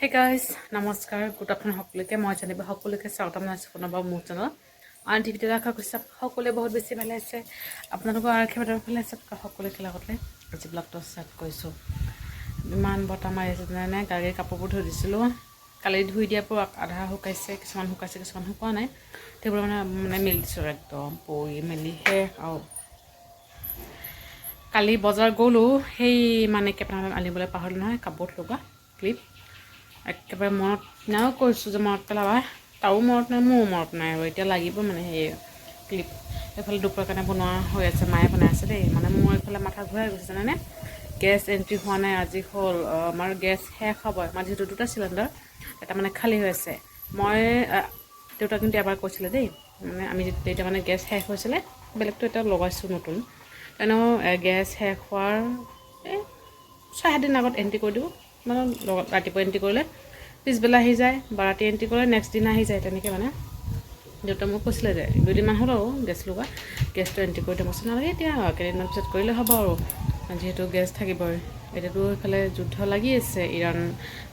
Hey guys, নমস্কাৰ good afternoon সকলোকে মই জানিব সকলোকে স্বাগতম জনাইছোঁ পুনৰবাৰ মোৰ চেনেলত আৰু টিভিতে দেখা কৈছে সকলোৱে বহুত বেছি ভালে আছে আপোনালোকৰ আশীৰ্বাদৰ ভালে আছে সকলোকে লগতে আজি ব্লগটো ষ্টাৰ্ট কৰিছোঁ ইমান বতাহ মাৰি আছে জানে গাড়ীৰ কাপোৰবোৰ ধুই দিছিলোঁ কালি ধুই দিয়াৰ পৰা আধা শুকাইছে কিছুমান শুকোৱা নাই সেইবোৰ মানে মেলি দিছোঁ একদম পৰি মেলিহে আৰু কালি বজাৰ গ'লোঁ সেই মানে কেইটামান আনিবলৈ পাহৰিলোঁ নহয় কাপোৰ লগা ক্লিপ একেবাৰে মনত নাও কৈছোঁ যে মনত পেলাবা তাৰো মনত নাই মোৰো মনত নাই আৰু এতিয়া লাগিব মানে সেই ক্লিপ এইফালে দুপৰীয়াৰ কাৰণে বনোৱা হৈ আছে মায়ে বনাই আছে দেই মানে মোৰ এইফালে মাথা ঘূৰাই গৈছে জানেনে গেছ এণ্ট্ৰি হোৱা নাই আজি হ'ল আমাৰ গেছ শেষ হ'ব আমাৰ যিহেতু দুটা চিলিণ্ডাৰ এটা মানে খালী হৈ আছে মই দেউতা কিন্তু এবাৰ কৈছিলে দেই মানে আমি তেতিয়া মানে গেছ শেষ হৈছিলে বেলেগটো এটা লগাইছোঁ নতুন এনেও গেছ শেষ হোৱাৰ এই 6 দিন আগত এণ্ট্ৰি কৰি দিব মানে ৰাতিপুৱা এণ্ট্ৰি কৰিলে পিছবেলা আহি যায় বা ৰাতি এণ্ট্ৰি কৰিলে নেক্সট দিনা আহি যায় তেনেকৈ মানে দেউতা মোক কৈছিলে যে 2 দিনমান হ'ল আৰু গেছ লগা গেছটো এণ্ট্ৰি কৰি দিব নালাগে এতিয়া কেইদিনমান পিছত কৰিলে হ'ব আৰু যিহেতু গেছ থাকিবই এতিয়াতো এইফালে যুদ্ধ লাগি আছে ইৰাণ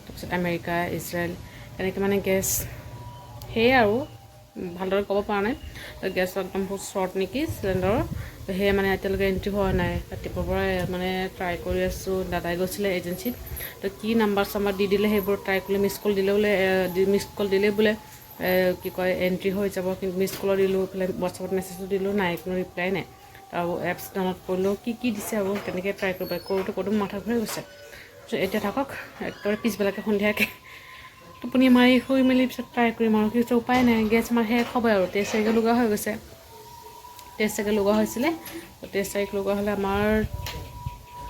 তাৰপিছত আমেৰিকা ইজৰাইল তেনেকৈ মানে গেছ সেয়ে আৰু ভালদৰে ক'ব পৰা নাই গেছ একদম বহুত শ্বৰ্ট নেকি চিলিণ্ডাৰৰ সেয়ে মানে এতিয়ালৈকে এণ্ট্ৰি হোৱা নাই ৰাতিপুৱাৰ পৰা মানে ট্ৰাই কৰি আছোঁ দাদাই গৈছিলে এজেঞ্চিত তো কি নাম্বাৰ চাম্বাৰ দি দিলে সেইবোৰ ট্ৰাই কৰিলে মিছ কল দিলে বোলে কি কয় এণ্ট্ৰি হৈ যাব কিন্তু মিছ কলৰ দিলোঁ এইফালে হোৱাটছআপত মেছেজো দিলোঁ নাই কোনো ৰিপ্লাই নাই আৰু এপছ ডাউনলোড কৰিলেও কি দিছে আৰু তেনেকৈ ট্ৰাই কৰোঁতে মাথা ঘূৰাই গৈছে এতিয়া থাকক একেবাৰে পিছবেলাকৈ সন্ধিয়াকৈ টোপনি মাৰি শুই মেলি পিছত ট্ৰাই কৰিম আৰু কিছু উপায় নাই গেছ আমাৰ শেষ হ'বই আৰু 23 তাৰিখে লগা হৈ গৈছে 23 তাৰিখে লগা হৈছিলে 23 তাৰিখ লগা হ'লে আমাৰ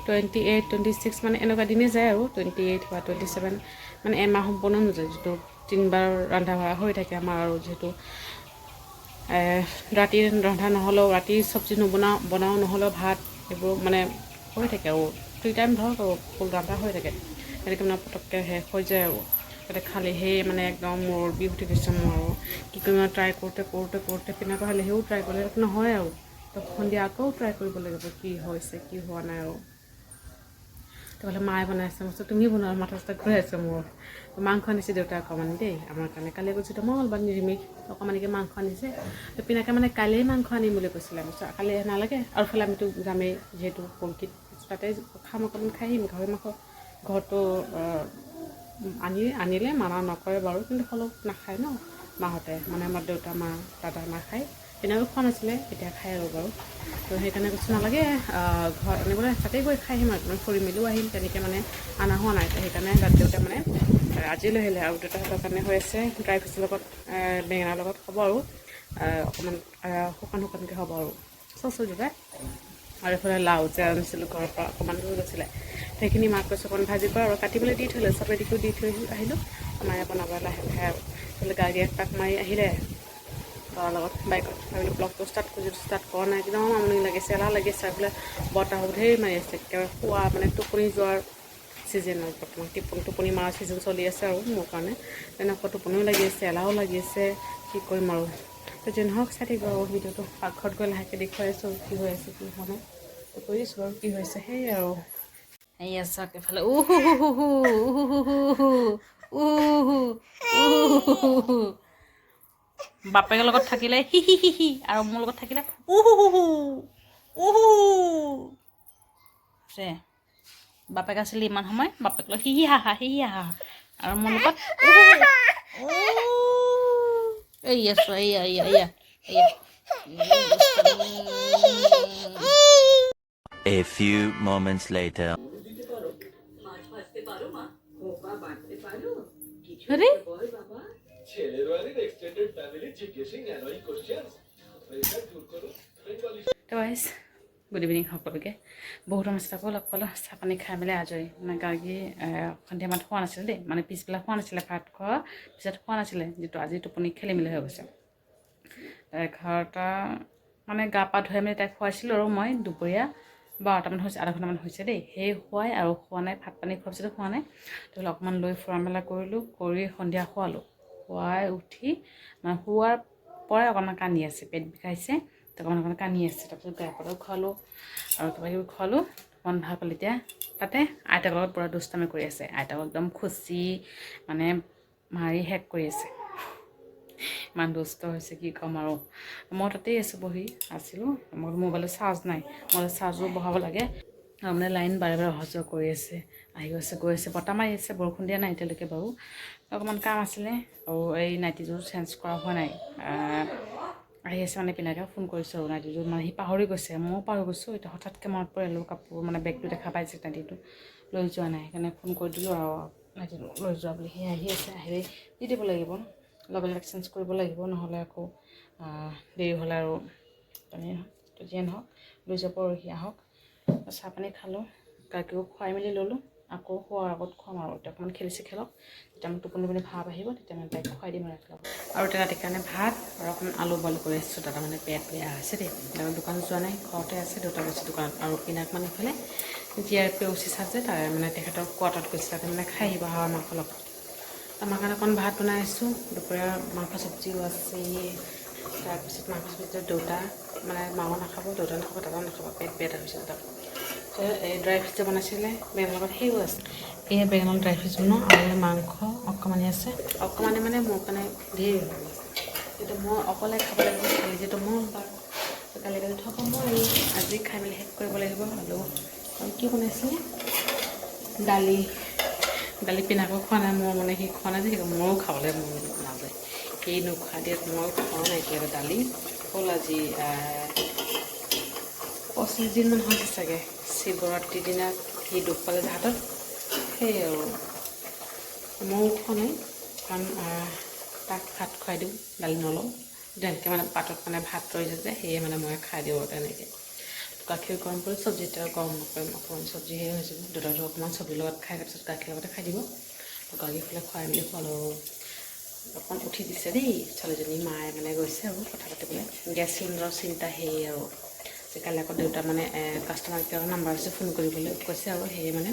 28 26 মানে এনেকুৱা দিনেই যায় আৰু 28 বা 27 মানে এমাহ সম্পূৰ্ণ নোযায় যিটো 3 বাৰ ৰন্ধা বঢ়া হৈ থাকে আমাৰ আৰু যিহেতু ৰাতি ৰন্ধা নহ'লেও ৰাতি চব্জি বনাওঁ নহ'লেও ভাত এইবোৰ মানে হৈ থাকে আৰু 3 টাইম ধৰক আৰু ফুল ৰন্ধা হৈ থাকে তেনেকৈ মানে পটককৈ শেষ হৈ যায় আৰু তাতে খালি সেই মানে একদম মোৰ বিষ উঠি গৈছে মোৰ আৰু কি কৰিম ট্ৰাই কৰোঁতে পিনাকৈ হ'লে সেইও ট্ৰাই কৰিলে নহয় আৰু তো সন্ধিয়া আকৌ ট্ৰাই কৰিব লাগিব কি হৈছে কি হোৱা নাই আৰু তেতিয়াহ'লে মায়ে বনাইছে মই তুমি বনোৱা মাথা চাথা ঘূৰাই আছে মোৰ মাংস আনিছে দেউতাই অকণমান দেই আমাৰ কাৰণে কালি কৈছিলোঁ মঙলবাৰ নিৰামিষ অকণমানকৈ মাংস আনিছে তো পিনাকে মানে কালিয়ে মাংস আনিম বুলি কৈছিলে কালি নালাগে আৰু ফালে আমিতো যামেই যিহেতু পংকিত তাতে খাম অকণমান খাই আহিম গাহৰি মাংস ঘৰতো আনিলে মানা নকৰে বাৰু কিন্তু হ'লেও নাখায় ন মাহঁতে মানে আমাৰ দেউতা মা দাদা নাখায় তেনেকৈ খোৱা নাছিলে এতিয়া খায় আৰু বাৰু তো সেইকাৰণে কৈছোঁ নালাগে ঘৰত আনিবলৈ তাতে গৈ খাই আহিম আৰু ফুৰি মেলিও আহিম তেনেকৈ মানে অনা হোৱা নাই সেইকাৰণে দেউতা মানে আজি লৈ আহিলে আৰু দেউতাহঁতৰ কাৰণে হৈ আছে ড্ৰাই ফ্ৰুটছৰ লগত বেঙেনাৰ লগত হ'ব আৰু অকণমান শুকানকৈ হ'ব আৰু চচো দেউতাই আৰু এইফালে লাও যে আনিছিলোঁ ঘৰৰ পৰা অকণমান লৈ গৈছিলে সেইখিনি মাক কৈছোঁ অকণ ভাজি কৰা আৰু কাটিবলৈ দি থ'লে চবেদিকো দি থৈ আহিলোঁ মায়ে বনাব লাহে লাহে আৰু এইফালে গাড়ী একপাক মাৰি আহিলে তাৰ লগত বাইকত ভাবিলোঁ ব্লগটো ষ্টাৰ্ট কৰা নাই একদম আমনি লাগিছে এলাহ লাগিছে এইফালে বতাহো ঢেৰ মাৰি আছে একেবাৰে শোৱা মানে টোপনি যোৱাৰ ছিজন আৰু বৰ্তমান টোপনি মৰাৰ ছিজন চলি আছে আৰু মোৰ কাৰণে তেনেকুৱা টোপনিও লাগি আছে এলাহো লাগি আছে কি কৰিম আৰু তো যি নহওক চাই থাকিব আৰু ভিডিঅ'টো পাকঘৰত গৈ লাহেকৈ দেখুৱাই আছোঁ কি হৈ আছে কি হোৱা নাই কৈ দিছোঁ আৰু কি হৈছে সেই আৰু এই চাওক এফালে বাপেকৰ লগত থাকিলে হি আৰু মোৰ লগত থাকিলে বাপেক আছিলে ইমান সময় বাপেক লগত হি হাহা আৰু মোৰ লগত এই আছোঁ এয়া A few moments later. আরে গুড ইভিনিং সকলোকে বহুত সমস্যা আকৌ লগ পালোঁ চাহ পানী খাই মেলি আজৰি মানে গাৰ্গী সন্ধিয়া মাত খোৱা নাছিলে দেই মানে পিছবেলা খোৱা নাছিলে ভাত খোৱা পিছত খোৱা নাছিলে যিটো আজি টোপনি খেলি মেলি হৈ গৈছে 11টা মানে গা পা ধুৱাই মেলি তাইক খুৱাইছিলোঁ আৰু মই দুপৰীয়া 12টামান হৈছে আধা ঘণ্টামান হৈছে দেই সেই খুৱাই আৰু খোৱা নাই ভাত পানী খোৱাৰ পিছতো খোৱা নাই তো অকণমান লৈ ফুৰা মেলা কৰিলোঁ কৰি সন্ধিয়া খোৱালোঁ খুৱাই উঠি মানে শোৱাৰ পৰাই অকণমান কান্দি আছে পেট বিষাইছে তো অকণমান কান্দি আছে তাৰপিছত গাই পাউদাৰ খোৱালোঁ আৰু কিবা কিবি খোৱালোঁ মন ভাল পালে এতিয়া তাতে আইতাকৰ লগত পূৰা দুষ্টামি কৰি আছে আইতাকক একদম খুচি মানে মাৰি শেষ কৰি আছে ইমান দুষ্ট হৈছে কি ক'ম আৰু মই তাতেই আছিলোঁ মোৰ মোবাইলত চাৰ্জ নাই মই চাৰ্জো বহাব লাগে আৰু মানে লাইন বাৰে বাৰে অহা যোৱা কৰি আছে আহি আছে গৈ আছে বতাহ মাৰি আছে বৰষুণ দিয়া নাই এতিয়ালৈকে বাৰু অকণমান কাম আছিলে আৰু এই নাইটিযোৰ চেঞ্জ কৰা হোৱা নাই আহি আছে মানে পিনাকে ফোন কৰিছোঁ আৰু নাইটিযোৰ মানে সি পাহৰি গৈছে ময়ো পাহৰি গৈছোঁ এতিয়া হঠাৎকৈ মনত পৰিলোঁ কাপোৰ মানে বেগটো দেখা পাইছে নাইটিটো লৈ যোৱা নাই সেইকাৰণে ফোন কৰি দিলোঁ আৰু নাইটিটো লৈ যোৱা বুলি সি আহি আছে আহিলে দি দিব লাগিব লগতে এক্সচেঞ্জ কৰিব লাগিব নহ'লে আকৌ দেৰি হ'লে আৰু যিয়ে নহওক লৈ যাব আৰু সি আহক চাহ পানী খালোঁ গাখীৰো খুৱাই মেলি ল'লোঁ আকৌ খোৱাৰ আগত খুৱাম আৰু এতিয়া অকণমান খেলক যেতিয়া মোৰ টোপনি ভাৱ আহিব তেতিয়া মানে তাইক খুৱাই দিম আৰু এতিয়া ৰাতিৰ কাৰণে ভাত আৰু অকণমান আলু বইল কৰি আছোঁ দাদা মানে পেট বেয়া হৈছে দেই দোকান যোৱা নাই ঘৰতে আছে দেউতা গৈছে দোকানত আৰু পিনাক মানে ইফালে GRP অচিছ আছে তাৰে মানে তেখেতৰ কোৱাৰ্টাৰত গৈছে তাতে মানে খাই আহিব হাঁহৰ মাংস লগত আমাৰ কাৰণে অকণ ভাত বনাই আছোঁ দুপৰীয়া মাংস চব্জিও আছে তাৰপিছত মাংস চব্জিটো দেউতা মানে মাও নাখাব দেউতা নাখাব দাদাও নাখাব পেট বেয়া হৈছে তাত এই ড্ৰাই ফ্ৰুটছ যে বনাইছিলে বেগৰ লগত সেইও আছে এই বেগনৰ ড্ৰাই ফ্ৰুটছ বনাওঁ আৰু মাংস অকণমানি আছে অকণমানি মানে মোৰ কাৰণে ধেৰ হৈ আছে কিন্তু মই অকলে খাব লাগিব কালি যিহেতু মঙলবাৰ কালি থ'ব মই আজি খাই মেলি শেষ কৰিব লাগিব আৰু কি বনাইছিলে দালি পিনাকো খোৱা নাই মোৰ মানে সি খোৱা নাই যে সেইটো ময়ো খাবলৈ মন নাযায় সি নোখোৱা দিয়াত ময়ো খোৱা নাই এতিয়ালৈ দালি হ'ল আজি 25 দিনমান হৈছে চাগে শিৱৰাত্ৰিৰ দিনা সি দুখ পালে হাতত সেই আৰু ময়ো খোৱা নাই কাৰণ তাক ভাত খুৱাই দিওঁ দালি নলওঁ যেনেকৈ মানে পাতত মানে ভাত ৰৈ যায় যে সেয়ে মানে মই খাই দিওঁ তেনেকৈ গাখীৰ গৰম কৰি চব্জি এতিয়া গৰম নকৰিম অকণমান চব্জি সেই হৈছে দেউতাটো অকণমান চব্জিৰ লগত খাই তাৰপিছত গাখীৰ লগতে খাই দিব গাখীৰ ফালে খুৱাই মেলি খোৱালোঁ অকণমান উঠি দিছে দেই ছোৱালীজনী মায়ে মানে গৈছে আৰু কথা পাতিবলৈ গেছ চিলিণ্ডাৰৰ চিন্তা সেয়ে আৰু কালি আকৌ দেউতা মানে কাষ্টমাৰ কেয়াৰৰ নাম্বাৰ আছে ফোন কৰিবলৈ কৈছে আৰু সেয়ে মানে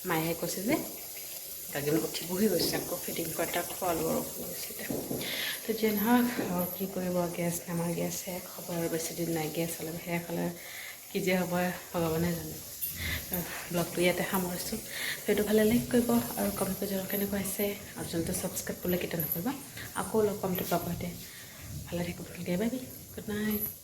মায়েহে কৈছে যে গাড়ীত উঠি বহি গৈছে আকৌ ফিটিং কৰি তাক খোৱালোঁ আৰু গৈছিলে তো যিয়ে নহওক আৰু কি কৰিব গেছ আমাৰ গেছ শেষ হ'ব আৰু বেছি দিন নাই গেছ হ'লে শেষ হ'লে কি যে হ'ব ভগৱানে জানে ব্লগটো ইয়াতে সামৰিছোঁ সেইটো ভালে লাইক কৰিব আৰু কমেণ্ট কৰি জনাব কেনেকুৱা হৈছে আৰু যোনটো ছাবস্ক্ৰাইব কৰিলে কেতিয়া নকৰিবা আকৌ লগ পাম পাব ভালে থাকিব বাই বাই গুড নাইট